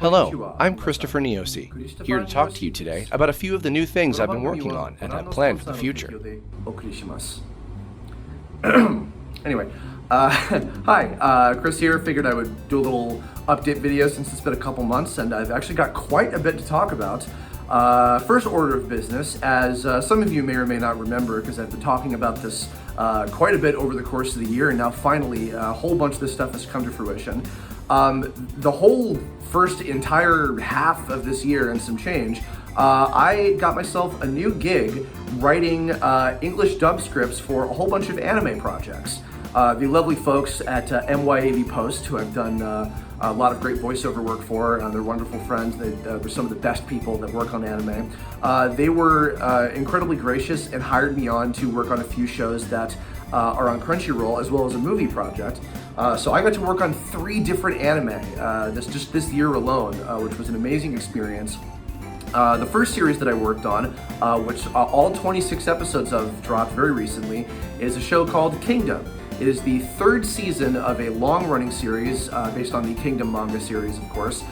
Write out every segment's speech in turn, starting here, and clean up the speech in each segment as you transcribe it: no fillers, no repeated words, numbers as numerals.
Hello, I'm Christopher Niosi, here to talk to you today about a few of the new things I've been working on and have planned for the future. Anyway, hi, Chris here. Figured I would do a little update video since it's been a couple months and I've actually got quite a bit to talk about. First order of business, as some of you may or may not remember, because I've been talking about this quite a bit over the course of the year, and now finally a whole bunch of this stuff has come to fruition. The whole first entire half of this year and some change, I got myself a new gig writing English dub scripts for a whole bunch of anime projects. The lovely folks at MYAV Post, who I've done a lot of great voiceover work for, they're wonderful friends. They're some of the best people that work on anime. They were incredibly gracious and hired me on to work on a few shows that are on Crunchyroll, as well as a movie project. So I got to work on 3 different anime this year alone, which was an amazing experience. The first series that I worked on, which all 26 episodes of dropped very recently, is a show called Kingdom. It is the 3rd season of a long-running series based on the Kingdom manga series, of course.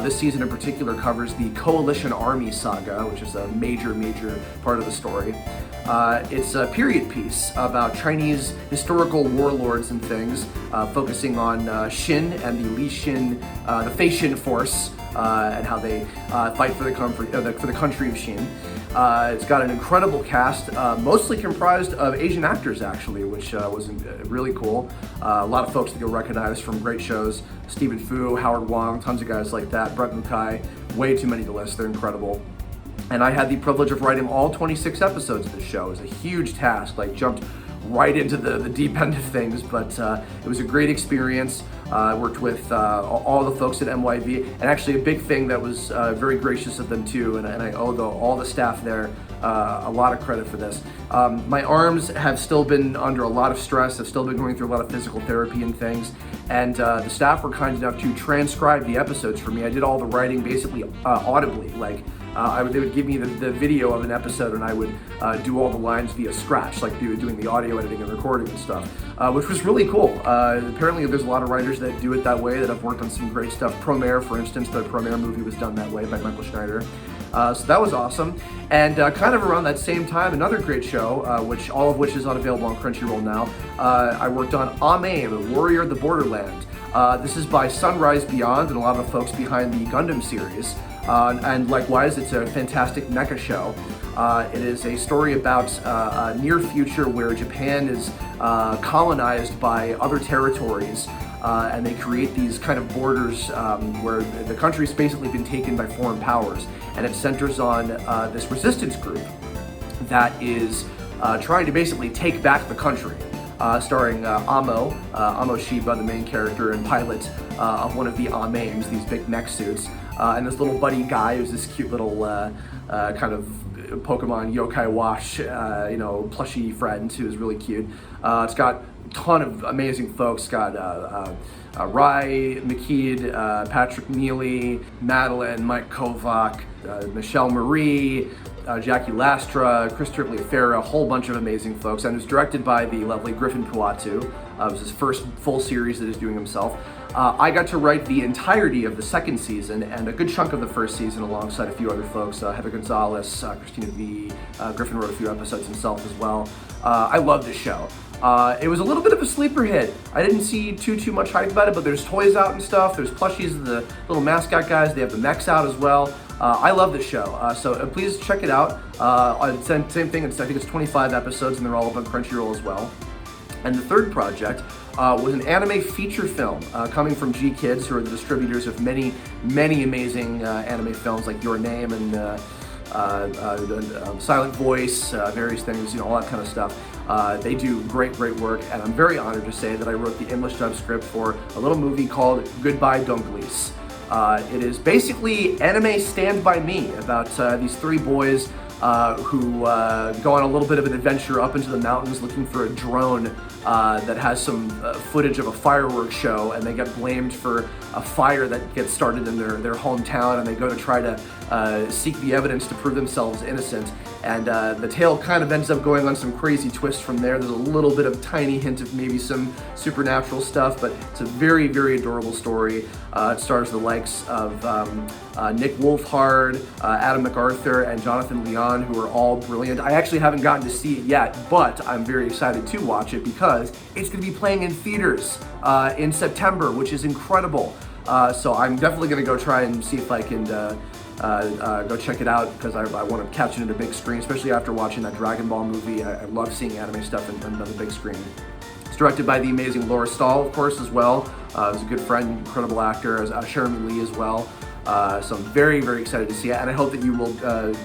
This season in particular covers the Coalition Army saga, which is a major part of the story. It's a period piece about Chinese historical warlords and things, focusing on Xin and the Li Xin, the Fei Xin force, and how they fight for the country of Xin. It's got an incredible cast, mostly comprised of Asian actors, actually, which was really cool. A lot of folks that you'll recognize from great shows: Stephen Fu, Howard Wong, tons of guys like that. Brett Mukai, way too many to list. They're incredible. And I had the privilege of writing all 26 episodes of this show. It was a huge task, jumped right into the deep end of things, but it was a great experience. I worked with all the folks at MYV, and actually a big thing that was very gracious of them too, and I owe all the staff there a lot of credit for this. My arms have still been under a lot of stress. I've still been going through a lot of physical therapy and things, and the staff were kind enough to transcribe the episodes for me. I did all the writing basically audibly, they would give me the video of an episode, and I would do all the lines via scratch, doing the audio editing and recording and stuff, which was really cool. Apparently there's a lot of writers that do it that way, that have worked on some great stuff. Promare, for instance, the Promare movie was done that way by Michael Schneider. So that was awesome. And kind of around that same time, another great show, all of which is unavailable on Crunchyroll now, I worked on AMAIM, Warrior of the Borderland. This is by Sunrise Beyond and a lot of the folks behind the Gundam series. And likewise, it's a fantastic mecha show. It is a story about a near future where Japan is colonized by other territories, and they create these kind of borders where the country's basically been taken by foreign powers, and it centers on this resistance group that is trying to basically take back the country. Starring Amo Shiba, the main character and pilot of one of the AMAIMs, these big mech suits, and this little buddy guy who's this cute little kind of Pokemon Yokai Wash, plushy friend who's really cute. It's got a ton of amazing folks. It's got Rai McKeed, Patrick Neely, Madeline, Mike Kovac, Michelle Marie, Jackie Lastra, Chris Tripliafera, a whole bunch of amazing folks, and it was directed by the lovely Griffin Puatu. It was his first full series that he's doing himself. I got to write the entirety of the 2nd season and a good chunk of the 1st season alongside a few other folks, Heather Gonzalez, Christina V. Griffin wrote a few episodes himself as well. I love this show. It was a little bit of a sleeper hit. I didn't see too much hype about it, but there's toys out and stuff. There's plushies of the little mascot guys. They have the mechs out as well. I love this show, so please check it out. Same thing, I think it's 25 episodes, and they're all up on Crunchyroll as well. And the 3rd project was an anime feature film coming from G Kids, who are the distributors of many amazing anime films like Your Name and Silent Voice, various things, all that kind of stuff. They do great work, and I'm very honored to say that I wrote the English dub script for a little movie called Goodbye Dontglies. It is basically anime Stand By Me, about these 3 boys who go on a little bit of an adventure up into the mountains looking for a drone that has some footage of a fireworks show, and they get blamed for a fire that gets started in their hometown, and they go to try to seek the evidence to prove themselves innocent. And the tale kind of ends up going on some crazy twists from there. There's a little bit of tiny hint of maybe some supernatural stuff, but it's a very, very adorable story. It stars the likes of Nick Wolfhard, Adam MacArthur, and Jonathan Leon, who are all brilliant. I actually haven't gotten to see it yet, but I'm very excited to watch it because it's going to be playing in theaters in September, which is incredible. So I'm definitely going to go try and see if I can go check it out, because I want to catch it in a big screen, especially after watching that Dragon Ball movie. I love seeing anime stuff on the big screen. It's directed by the amazing Laura Stahl, of course, as well. He's a good friend, incredible actor, Jeremy Lee as well. So I'm very, very excited to see it, and I hope that you will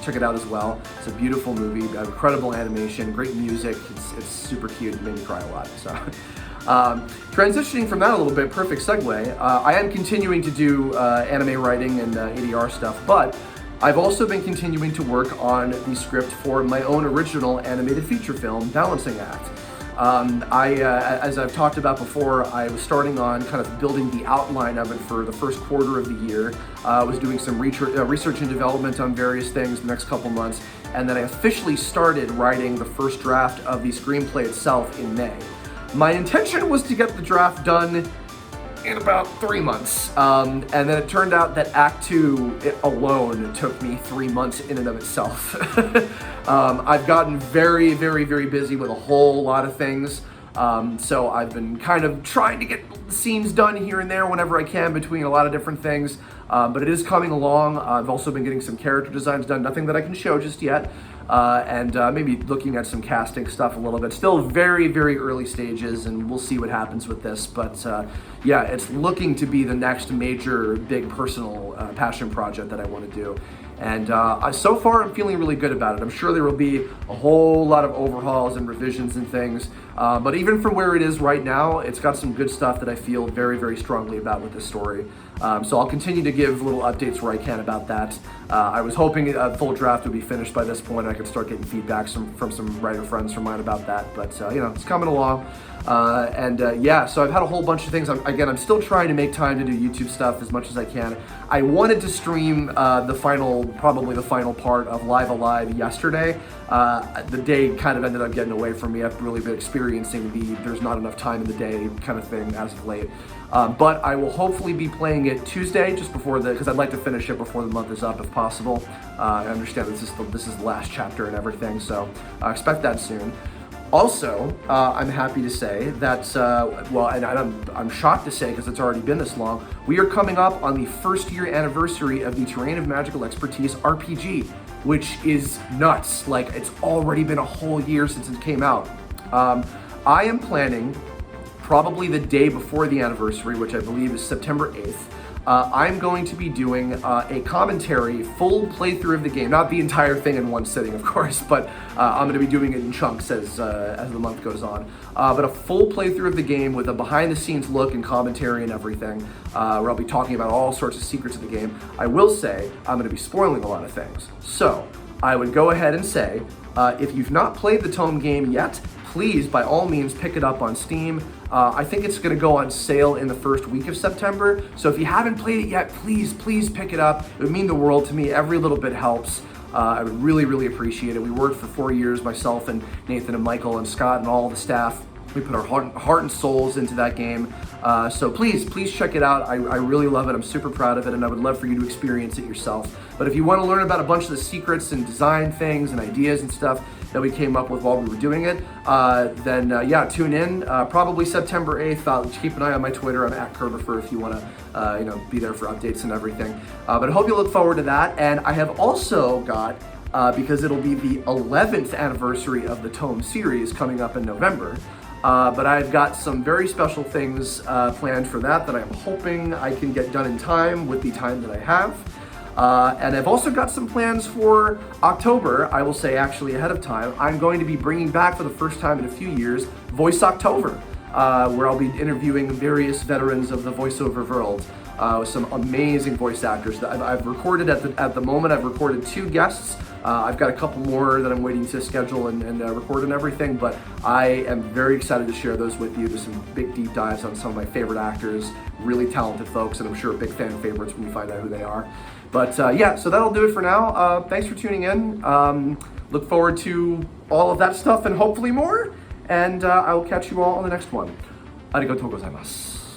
check it out as well. It's a beautiful movie, incredible animation, great music. It's super cute. It made me cry a lot. So. Transitioning from that a little bit, perfect segue, I am continuing to do anime writing and ADR stuff, but I've also been continuing to work on the script for my own original animated feature film, Balancing Act. As I've talked about before, I was starting on kind of building the outline of it for the first quarter of the year. I was doing some research and development on various things the next couple months, and then I officially started writing the first draft of the screenplay itself in May. My intention was to get the draft done in about 3 months, and then it turned out that Act 2 alone took me 3 months in and of itself. I've gotten very, very, very busy with a whole lot of things, so I've been kind of trying to get scenes done here and there whenever I can between a lot of different things, but it is coming along. I've also been getting some character designs done, nothing that I can show just yet. And maybe looking at some casting stuff a little bit. Still very, very early stages, and we'll see what happens with this. But yeah, it's looking to be the next major, big personal passion project that I want to do. And so far, I'm feeling really good about it. I'm sure there will be a whole lot of overhauls and revisions and things. But even from where it is right now, it's got some good stuff that I feel very, very strongly about with this story. So I'll continue to give little updates where I can about that. I was hoping a full draft would be finished by this point. I could start getting feedback from some writer friends of mine about that. But you know, it's coming along. Yeah, so I've had a whole bunch of things. I'm still trying to make time to do YouTube stuff as much as I can. I wanted to stream probably the final part of Live Alive yesterday. The day kind of ended up getting away from me. I've really been experiencing there's not enough time in the day kind of thing as of late. But I will hopefully be playing it Tuesday, just before because I'd like to finish it before the month is up if possible. I understand this is the last chapter and everything, so I expect that soon. Also, I'm happy to say that, I'm shocked to say because it's already been this long, we are coming up on the first year anniversary of the Terrain of Magical Expertise RPG, which is nuts. Like, it's already been a whole year since it came out. I am planning, probably the day before the anniversary, which I believe is September 8th, I'm going to be doing a commentary, full playthrough of the game. Not the entire thing in one sitting, of course, but I'm going to be doing it in chunks as the month goes on. But a full playthrough of the game with a behind-the-scenes look and commentary and everything, where I'll be talking about all sorts of secrets of the game. I will say I'm going to be spoiling a lot of things. So I would go ahead and say, if you've not played the Tome game yet, please, by all means, pick it up on Steam. I think it's going to go on sale in the first week of September. So if you haven't played it yet, please pick it up. It would mean the world to me. Every little bit helps. I would really, really appreciate it. We worked for 4 years, myself and Nathan and Michael and Scott and all the staff. We put our heart and souls into that game. So please check it out. I really love it. I'm super proud of it, and I would love for you to experience it yourself. But if you want to learn about a bunch of the secrets and design things and ideas and stuff that we came up with while we were doing it, then tune in. Probably September 8th. Keep an eye on my Twitter. I'm at Kirblog if you want to be there for updates and everything. But I hope you look forward to that. And I have also got, because it'll be the 11th anniversary of the Tome series coming up in November, but I've got some very special things planned for that I'm hoping I can get done in time with the time that I have. And I've also got some plans for October. I will say actually ahead of time, I'm going to be bringing back for the first time in a few years, Voice October, where I'll be interviewing various veterans of the voiceover world. With some amazing voice actors. I've recorded at the moment. I've recorded 2 guests. I've got a couple more that I'm waiting to schedule and record and everything. But I am very excited to share those with you. There's some big deep dives on some of my favorite actors, really talented folks, and I'm sure big fan favorites when you find out who they are. But so that'll do it for now. Thanks for tuning in. look forward to all of that stuff and hopefully more. And I will catch you all on the next one. Arigatou gozaimasu.